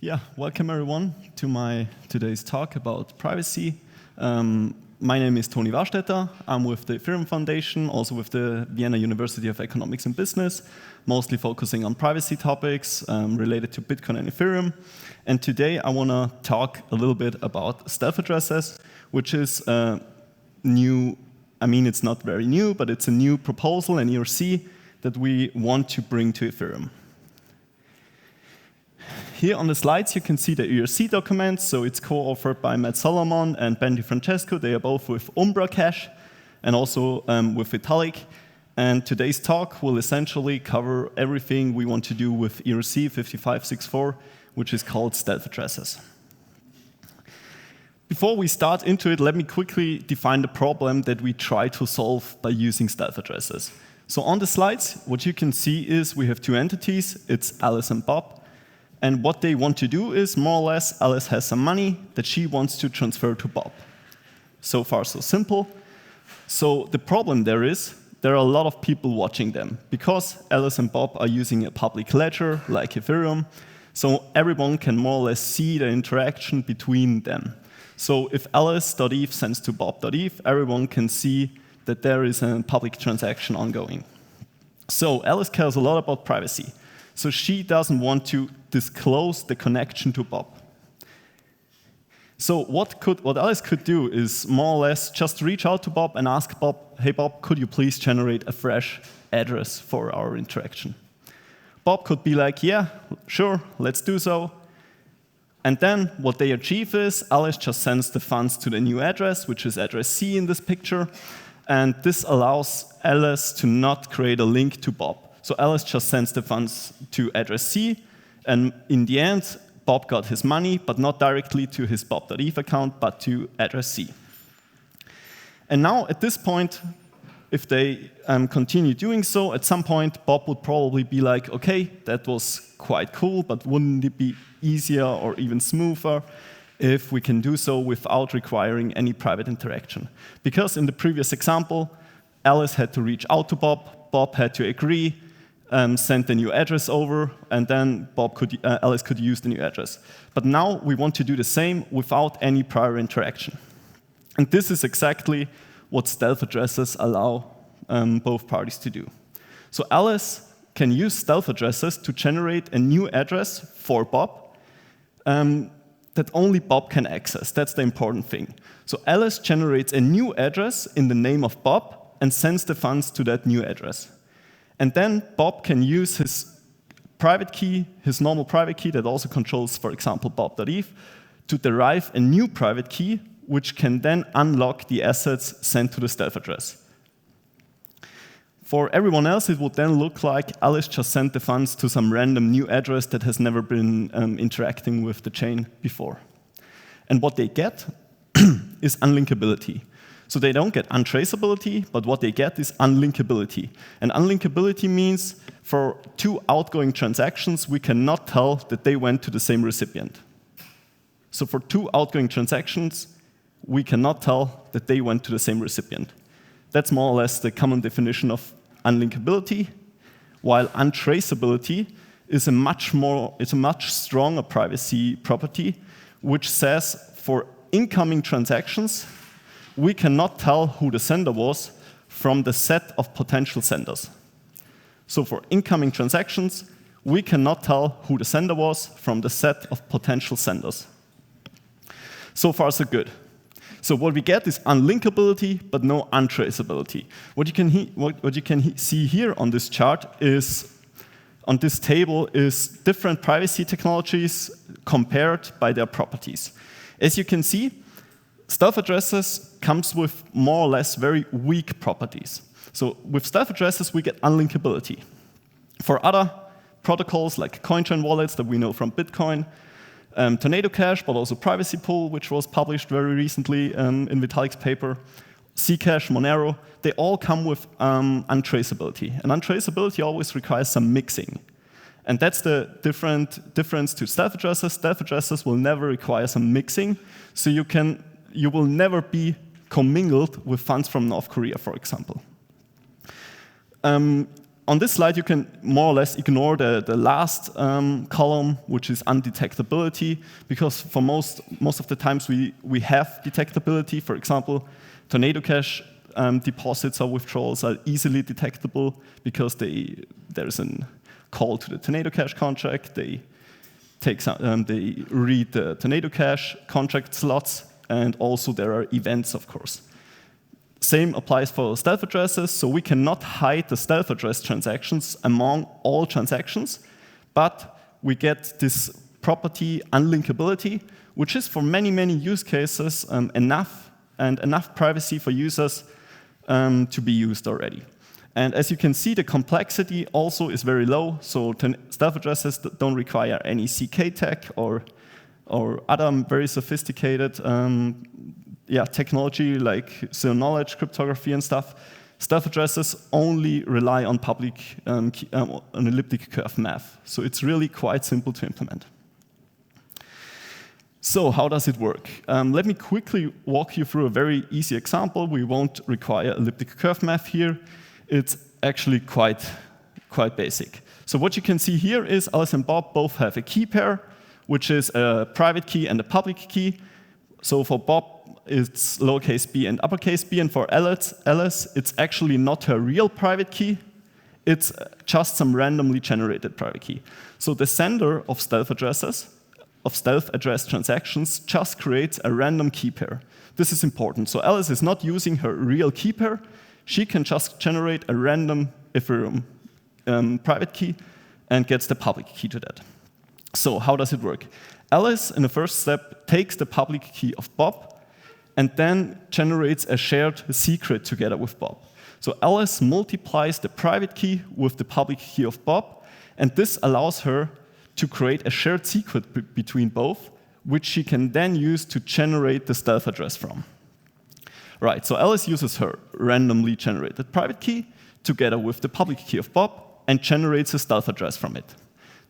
Yeah, welcome everyone to my today's talk about privacy. My name is Toni Wahrstätter. I'm with the Ethereum Foundation, also with the Vienna University of Economics and Business, mostly focusing on privacy topics related to Bitcoin and Ethereum. And today I want to talk a little bit about stealth addresses, which is new. I mean, it's not very new, but it's a new proposal, an ERC, that we want to bring to Ethereum. Here on the slides, you can see the ERC document. So it's co-authored by Matt Solomon and Ben DiFrancesco. They are both with Umbra Cash and also with Vitalik. And today's talk will essentially cover everything we want to do with ERC-5564, which is called stealth addresses. Before we start into it, let me quickly define the problem that we try to solve by using stealth addresses. So on the slides, what you can see is we have two entities. It's Alice and Bob. And what they want to do is, more or less, Alice has some money that she wants to transfer to Bob. So far, so simple. So the problem there is, there are a lot of people watching them. Because Alice and Bob are using a public ledger, like Ethereum, so everyone can more or less see the interaction between them. So if Alice.eth sends to Bob.eth, everyone can see that there is a public transaction ongoing. So Alice cares a lot about privacy. So she doesn't want to disclose the connection to Bob. So what Alice could do is more or less just reach out to Bob and ask Bob, hey Bob, could you please generate a fresh address for our interaction? Bob could be like, yeah, sure, let's do so. And then what they achieve is Alice just sends the funds to the new address, which is address C in this picture. And this allows Alice to not create a link to Bob. So Alice just sends the funds to address C, and in the end, Bob got his money, but not directly to his Bob.eth account, but to address C. And now, at this point, if they continue doing so, at some point, Bob would probably be like, okay, that was quite cool, but wouldn't it be easier or even smoother if we can do so without requiring any private interaction? Because in the previous example, Alice had to reach out to Bob, Bob had to agree, send the new address over, and then Alice could use the new address. But now we want to do the same without any prior interaction. And this is exactly what stealth addresses allow both parties to do. So Alice can use stealth addresses to generate a new address for Bob that only Bob can access. That's the important thing. So Alice generates a new address in the name of Bob and sends the funds to that new address. And then Bob can use his private key, his normal private key that also controls, for example, Bob.eth, to derive a new private key, which can then unlock the assets sent to the stealth address. For everyone else, it would then look like Alice just sent the funds to some random new address that has never been interacting with the chain before. And what they get is unlinkability. So they don't get untraceability, but what they get is unlinkability. And unlinkability means for two outgoing transactions, we cannot tell that they went to the same recipient. So for two outgoing transactions, we cannot tell that they went to the same recipient. That's more or less the common definition of unlinkability, while untraceability is a much stronger privacy property, which says for incoming transactions, we cannot tell who the sender was from the set of potential senders. So for incoming transactions, we cannot tell who the sender was from the set of potential senders. So far, so good. So what we get is unlinkability, but no untraceability. What you can see here on this chart is, on this table, is different privacy technologies compared by their properties. As you can see, stealth addresses comes with more or less very weak properties. So with stealth addresses, we get unlinkability. For other protocols like CoinJoin wallets that we know from Bitcoin, Tornado Cash, but also Privacy Pool, which was published very recently in Vitalik's paper, Zcash, Monero, they all come with untraceability. And untraceability always requires some mixing. And that's the difference to stealth addresses. Stealth addresses will never require some mixing, so you will never be commingled with funds from North Korea, for example. on this slide, you can more or less ignore the last column, which is undetectability, because for most of the times we have detectability. For example, Tornado Cash deposits or withdrawals are easily detectable because there's a call to the Tornado Cash contract. They read the Tornado Cash contract slots, and also there are events, of course. Same applies for stealth addresses, so we cannot hide the stealth address transactions among all transactions, but we get this property unlinkability, which is for many, many use cases enough privacy for users to be used already. And as you can see, the complexity also is very low, so stealth addresses don't require any CK tech or other very sophisticated technology like zero knowledge cryptography and stuff. Stealth addresses only rely on public an elliptic curve math, so it's really quite simple to implement. So how does it work? Let me quickly walk you through a very easy example. We won't require elliptic curve math here. It's actually quite basic. So what you can see here is Alice and Bob both have a key pair, which is a private key and a public key. So for Bob, it's lowercase b and uppercase b, and for Alice, it's actually not her real private key. It's just some randomly generated private key. So the sender of stealth address transactions just creates a random key pair. This is important. So Alice is not using her real key pair. She can just generate a random Ethereum private key and gets the public key to that. So how does it work? Alice, in the first step, takes the public key of Bob and then generates a shared secret together with Bob. So Alice multiplies the private key with the public key of Bob, and this allows her to create a shared secret between both, which she can then use to generate the stealth address from. Right, so Alice uses her randomly generated private key together with the public key of Bob and generates a stealth address from it.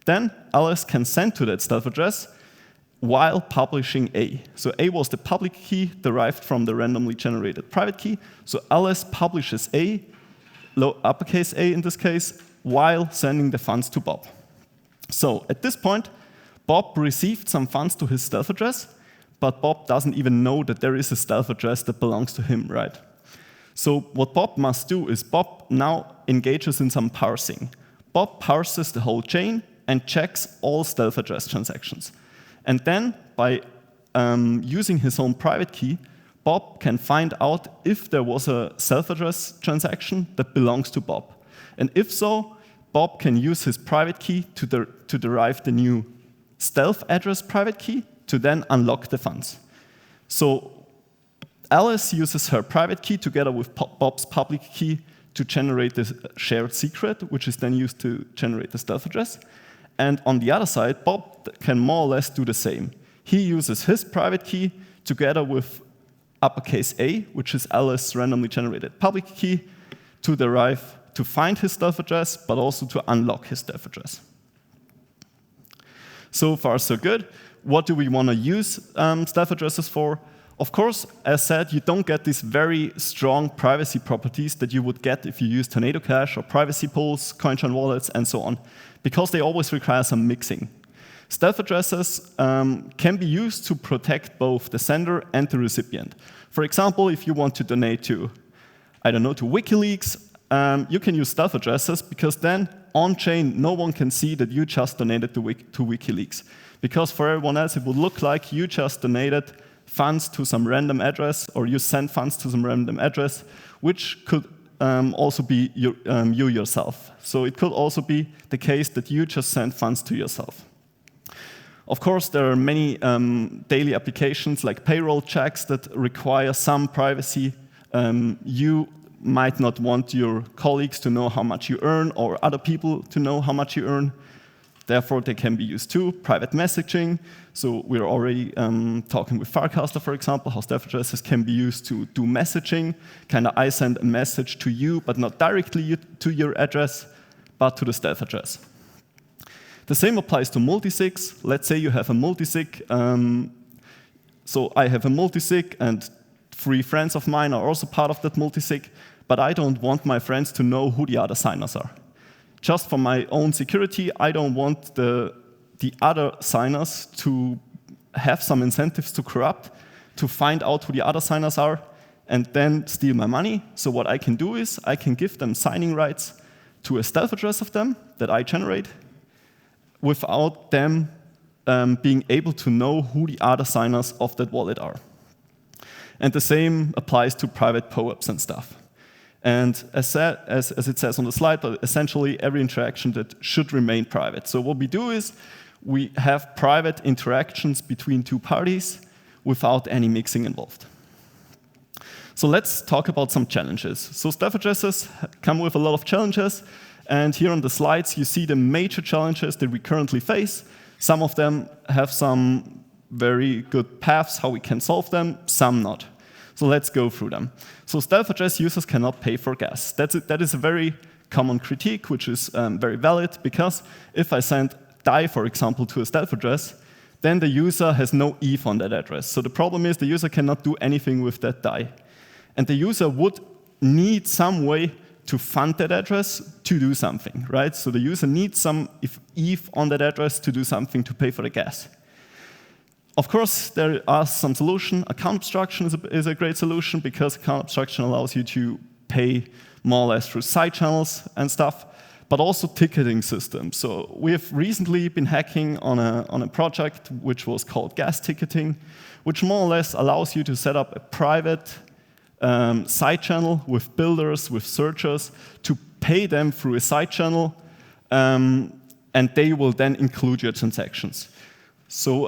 Then Alice can send to that stealth address while publishing A. So A was the public key derived from the randomly generated private key. So Alice publishes A, uppercase A in this case, while sending the funds to Bob. So at this point, Bob received some funds to his stealth address, but Bob doesn't even know that there is a stealth address that belongs to him, right? So what Bob must do is Bob now engages in some parsing. Bob parses the whole chain and checks all stealth address transactions. And then, by using his own private key, Bob can find out if there was a stealth address transaction that belongs to Bob. And if so, Bob can use his private key to derive the new stealth address private key to then unlock the funds. So Alice uses her private key together with Bob's public key to generate this shared secret, which is then used to generate the stealth address. And on the other side, Bob can more or less do the same. He uses his private key together with uppercase A, which is Alice's randomly generated public key, to find his stealth address, but also to unlock his stealth address. So far, so good. What do we want to use stealth addresses for? Of course, as said, you don't get these very strong privacy properties that you would get if you use Tornado Cash or privacy pools, CoinJoin wallets, and so on, because they always require some mixing. Stealth addresses can be used to protect both the sender and the recipient. For example, if you want to donate to, I don't know, to WikiLeaks, you can use stealth addresses, because then on-chain, no one can see that you just donated to WikiLeaks. Because for everyone else, it would look like you just donated funds to some random address, or you sent funds to some random address, which could also be you yourself. So it could also be the case that you just sent funds to yourself. Of course, there are many daily applications like payroll checks that require some privacy. You might not want your colleagues to know how much you earn, or other people to know how much you earn. Therefore, they can be used too. Private messaging. So we're already talking with Farcaster, for example, how stealth addresses can be used to do messaging. Kind of, I send a message to you, but not directly to your address, but to the stealth address. The same applies to multisigs. Let's say you have a multisig. So I have a multisig, and 3 friends of mine are also part of that multisig, but I don't want my friends to know who the other signers are. just for my own security, I don't want the other signers to have some incentives to corrupt, to find out who the other signers are, and then steal my money. So what I can do is I can give them signing rights to a stealth address of them that I generate without them being able to know who the other signers of that wallet are. And the same applies to private POAPs and stuff. And as it says on the slide, but essentially every interaction that should remain private. So what we do is we have private interactions between two parties without any mixing involved. So let's talk about some challenges. So stealth addresses come with a lot of challenges. And here on the slides, you see the major challenges that we currently face. Some of them have some very good paths how we can solve them, some not. So let's go through them. So stealth address users cannot pay for gas. That is a very common critique, which is very valid, because if I send DAI, for example, to a stealth address, then the user has no ETH on that address. So the problem is the user cannot do anything with that DAI. And the user would need some way to fund that address to do something, right? So the user needs some ETH on that address to do something to pay for the gas. Of course, there are some solutions. Account abstraction is a great solution, because account abstraction allows you to pay more or less through side channels and stuff, but also ticketing systems. So we have recently been hacking on a project which was called gas ticketing, which more or less allows you to set up a private side channel with builders, with searchers, to pay them through a side channel, and they will then include your transactions. So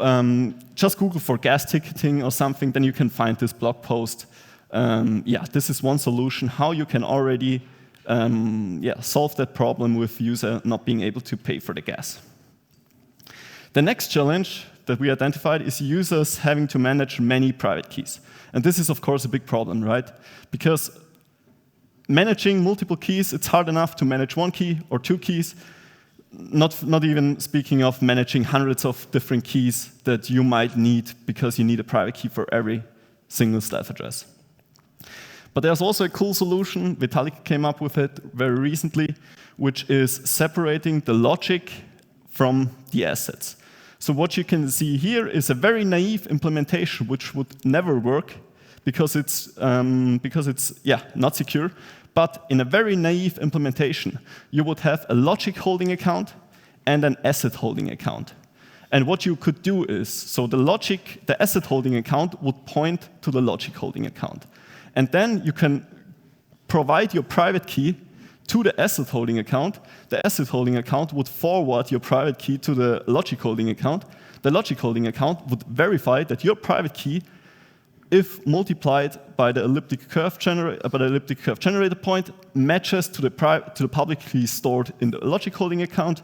just Google for gas ticketing or something, then you can find this blog post. This is one solution, how you can already solve that problem with user not being able to pay for the gas. The next challenge that we identified is users having to manage many private keys. And this is, of course, a big problem, right? Because managing multiple keys, it's hard enough to manage one key or two keys, not even speaking of managing hundreds of different keys that you might need because you need a private key for every single stealth address. But there's also a cool solution, Vitalik came up with it very recently, which is separating the logic from the assets. So what you can see here is a very naive implementation which would never work because it's not secure. But in a very naive implementation, you would have a logic holding account and an asset holding account. And what you could do is, so the asset holding account would point to the logic holding account. And then you can provide your private key to the asset holding account. The asset holding account would forward your private key to the logic holding account. The logic holding account would verify that your private key, if multiplied by the elliptic curve generator point, matches to the public key stored in the logic holding account,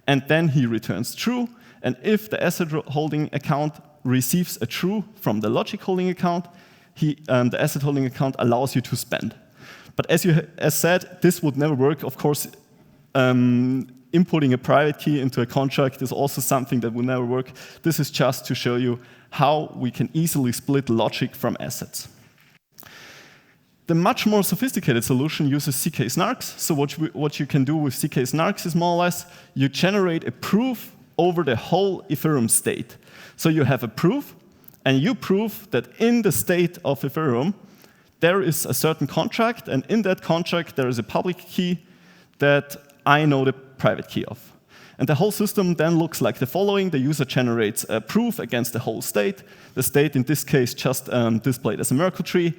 and then he returns true. And if the asset holding account receives a true from the logic holding account, the asset holding account allows you to spend. But as said, this would never work. Of course, inputting a private key into a contract is also something that would never work. This is just to show you how we can easily split logic from assets. The much more sophisticated solution uses CK snarks. So what you can do with CK snarks is more or less you generate a proof over the whole Ethereum state. So you have a proof, and you prove that in the state of Ethereum, there is a certain contract, and in that contract, there is a public key that I know the private key of. And the whole system then looks like the following. The user generates a proof against the whole state. The state, in this case, just displayed as a Merkle tree.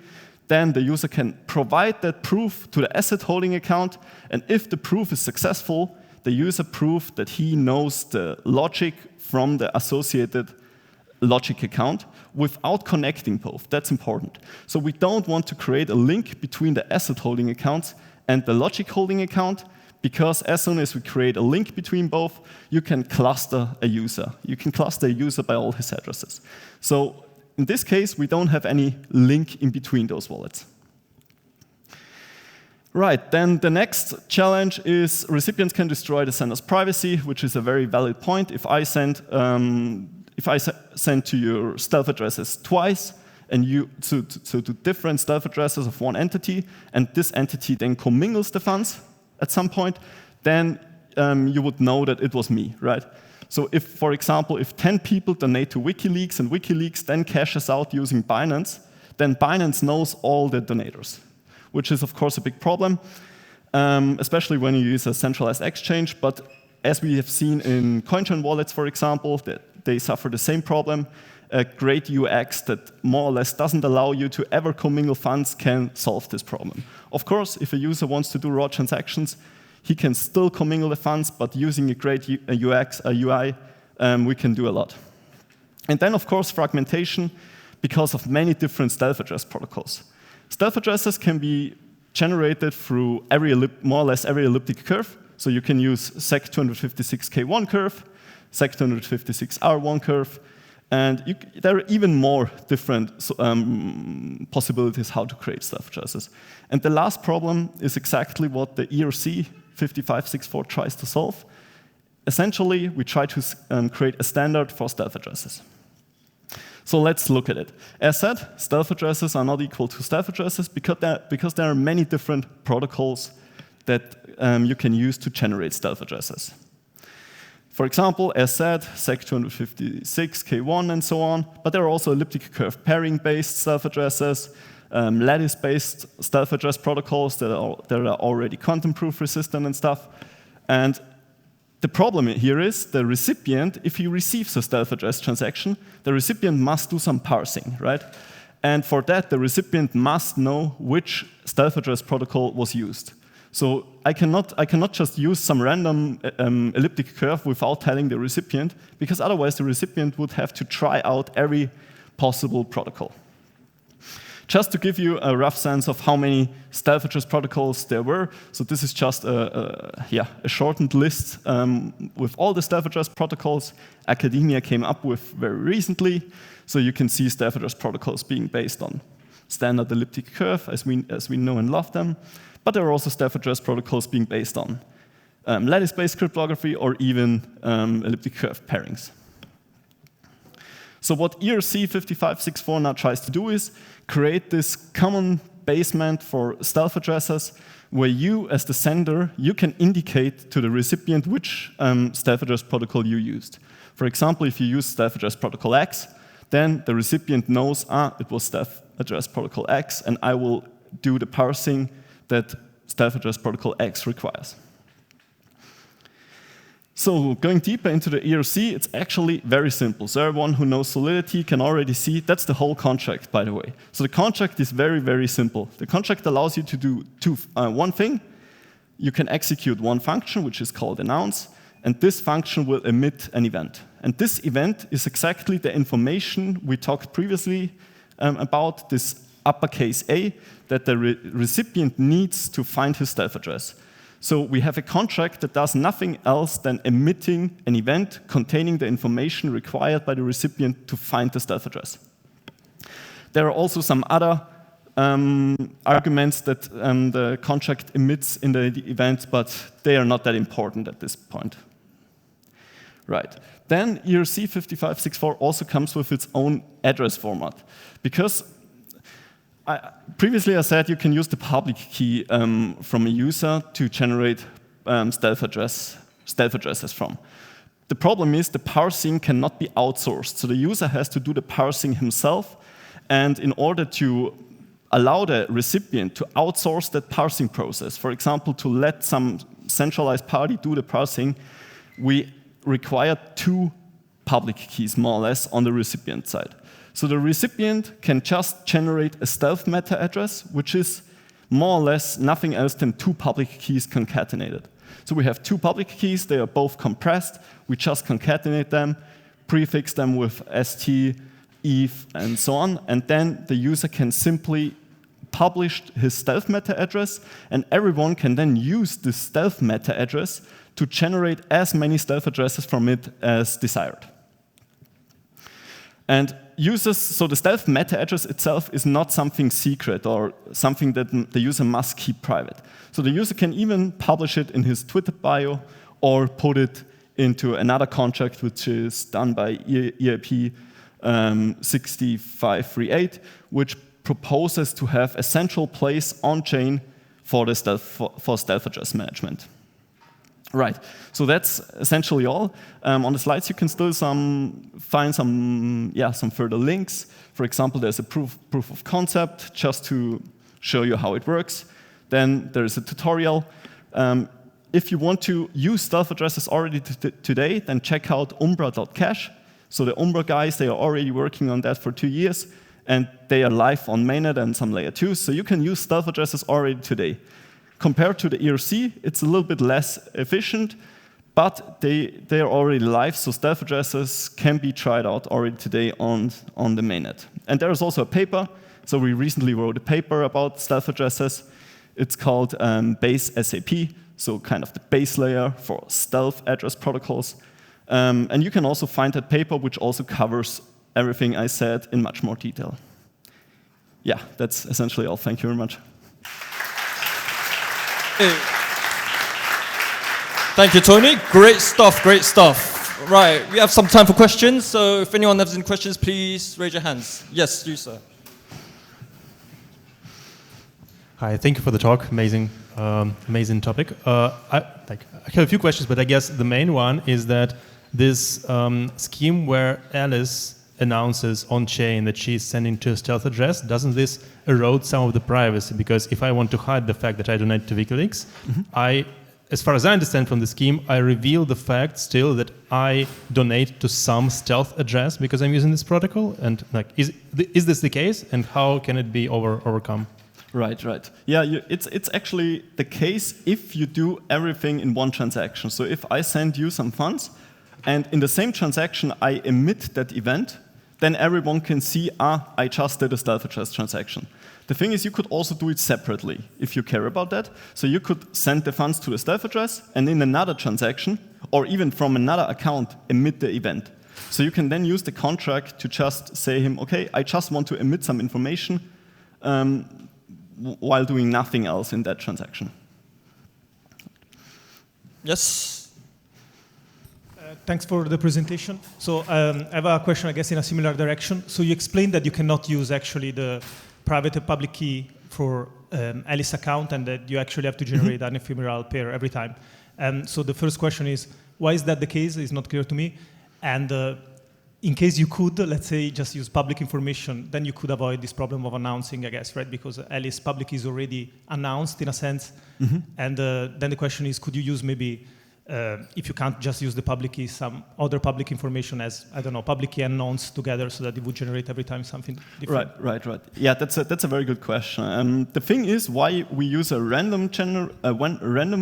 Then the user can provide that proof to the asset holding account. And if the proof is successful, the user proves that he knows the logic from the associated logic account without connecting both. That's important. So we don't want to create a link between the asset holding accounts and the logic holding account, because as soon as we create a link between both, you can cluster a user. You can cluster a user by all his addresses. So in this case, we don't have any link in between those wallets. Right, then the next challenge is recipients can destroy the sender's privacy, which is a very valid point. If I send to your stealth addresses twice, and to different stealth addresses of one entity, and this entity then commingles the funds at some point, then you would know that it was me, right? So if, for example, if 10 people donate to WikiLeaks and WikiLeaks then cashes out using Binance, then Binance knows all the donators, which is, of course, a big problem, especially when you use a centralized exchange. But as we have seen in CoinJoin wallets, for example, that they suffer the same problem. A great UX that more or less doesn't allow you to ever commingle funds can solve this problem. Of course, if a user wants to do raw transactions, he can still commingle the funds, but using a great UX, a UI, we can do a lot. And then, of course, fragmentation, because of many different stealth address protocols. Stealth addresses can be generated through more or less every elliptic curve. So you can use SEC256K1 curve, SEC256R1 curve, and there are even more different possibilities how to create stealth addresses. And the last problem is exactly what the ERC-5564 tries to solve. Essentially, we try to create a standard for stealth addresses. So let's look at it. As said, stealth addresses are not equal to stealth addresses because there are many different protocols that you can use to generate stealth addresses. For example, as said, SEC256, K1, and so on, but there are also elliptic curve pairing-based stealth addresses, lattice-based stealth address protocols that are already quantum-proof resistant and stuff. And the problem here is the recipient, if he receives a stealth address transaction, the recipient must do some parsing, right? And for that, the recipient must know which stealth address protocol was used. So I cannot just use some random elliptic curve without telling the recipient, because otherwise the recipient would have to try out every possible protocol. Just to give you a rough sense of how many stealth address protocols there were, so this is just a shortened list with all the stealth address protocols academia came up with very recently. So you can see stealth address protocols being based on standard elliptic curve, as we know and love them. But there are also stealth address protocols being based on lattice-based cryptography or even elliptic curve pairings. So what ERC-5564 now tries to do is create this common basement for stealth addresses where you, as the sender, you can indicate to the recipient which stealth address protocol you used. For example, if you use stealth address protocol X, then the recipient knows, it was stealth address protocol X, and I will do the parsing that stealth address protocol X requires. So going deeper into the ERC, it's actually very simple. So everyone who knows Solidity can already see that's the whole contract, by the way. So the contract is very, very simple. The contract allows you to do one thing. You can execute one function, which is called announce, and this function will emit an event. And this event is exactly the information we talked previously about, this uppercase A, that the recipient needs to find his stealth address. So we have a contract that does nothing else than emitting an event containing the information required by the recipient to find the stealth address. There are also some other arguments that the contract emits in the event, but they are not that important at this point. Right. Then ERC-5564 also comes with its own address format, because previously I said you can use the public key from a user to generate stealth addresses from. The problem is the parsing cannot be outsourced, so the user has to do the parsing himself, and in order to allow the recipient to outsource that parsing process, for example, to let some centralized party do the parsing, we require two public keys, more or less, on the recipient side. So the recipient can just generate a stealth meta address, which is more or less nothing else than two public keys concatenated. So we have two public keys, they are both compressed, we just concatenate them, prefix them with ST, ETH, and so on, and then the user can simply publish his stealth meta address, and everyone can then use this stealth meta address to generate as many stealth addresses from it as desired. And users, so the stealth meta address itself is not something secret or something that the user must keep private. So the user can even publish it in his Twitter bio or put it into another contract which is done by ERC-5568, which proposes to have a central place on-chain for stealth address management. Right, so that's essentially all. On the slides, you can still find some further links. For example, there's a proof of concept just to show you how it works. Then there's a tutorial. If you want to use stealth addresses already today, then check out umbra.cash. So the Umbra guys, they are already working on that for 2 years, and they are live on mainnet and some layer 2. So you can use stealth addresses already today. Compared to the ERC, it's a little bit less efficient, but they are already live, so stealth addresses can be tried out already today on the mainnet. And there is also a paper. So we recently wrote a paper about stealth addresses. It's called Base SAP, so kind of the base layer for stealth address protocols. And you can also find that paper, which also covers everything I said in much more detail. Yeah, that's essentially all. Thank you very much. Thank you, Toni. Great stuff, great stuff. Right, we have some time for questions, so if anyone has any questions, please raise your hands. Yes, you, sir. Hi, thank you for the talk. Amazing, amazing topic. I have a few questions, but I guess the main one is that this scheme where Alice announces on-chain that she's sending to a stealth address, doesn't this erode some of the privacy? Because if I want to hide the fact that I donate to WikiLeaks, as far as I understand from the scheme, I reveal the fact still that I donate to some stealth address because I'm using this protocol. And like, is this the case? And how can it be overcome? Right. Yeah, it's actually the case if you do everything in one transaction. So if I send you some funds, and in the same transaction I emit that event, then everyone can see, I just did a stealth address transaction. The thing is, you could also do it separately if you care about that. So you could send the funds to a stealth address and in another transaction, or even from another account, emit the event. So you can then use the contract to just say him, okay, I just want to emit some information while doing nothing else in that transaction. Yes. Thanks for the presentation. So I have a question, I guess, in a similar direction. So you explained that you cannot use actually the private and public key for Alice account and that you actually have to generate an ephemeral pair every time. So the first question is, why is that the case? It's not clear to me. And in case you could, let's say, just use public information, then you could avoid this problem of announcing, I guess, right? Because Alice public is already announced in a sense. And then the question is, could you use maybe if you can't just use the public key, some other public information as, I don't know, public key and nonce together so that it would generate every time something different? Right. Yeah, that's a very good question. The thing is why we use a random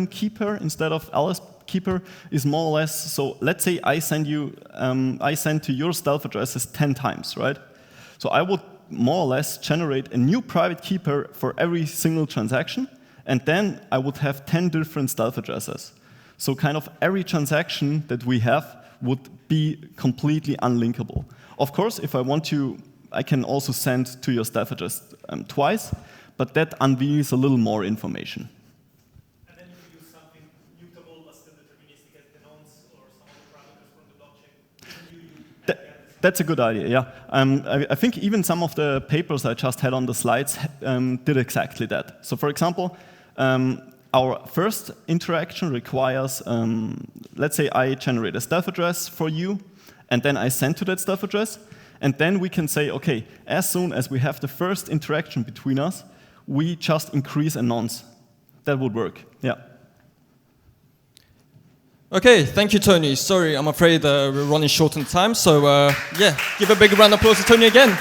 keeper instead of Alice keeper is more or less, so let's say I send to your stealth addresses 10 times, right? So I would more or less generate a new private keeper for every single transaction, and then I would have 10 different stealth addresses. So kind of every transaction that we have would be completely unlinkable. Of course, if I want to, I can also send to your stealth address twice, but that unveils a little more information. And then you could use something mutable but still deterministic as the nonce or some other parameters from the blockchain. That's a good idea, yeah. I think even some of the papers I just had on the slides did exactly that. So for example, our first interaction requires, let's say I generate a stealth address for you, and then I send to that stealth address, and then we can say, okay, as soon as we have the first interaction between us, we just increase a nonce. That would work, yeah. Okay, thank you, Toni. Sorry, I'm afraid we're running short on time, so yeah, give a big round of applause to Toni again.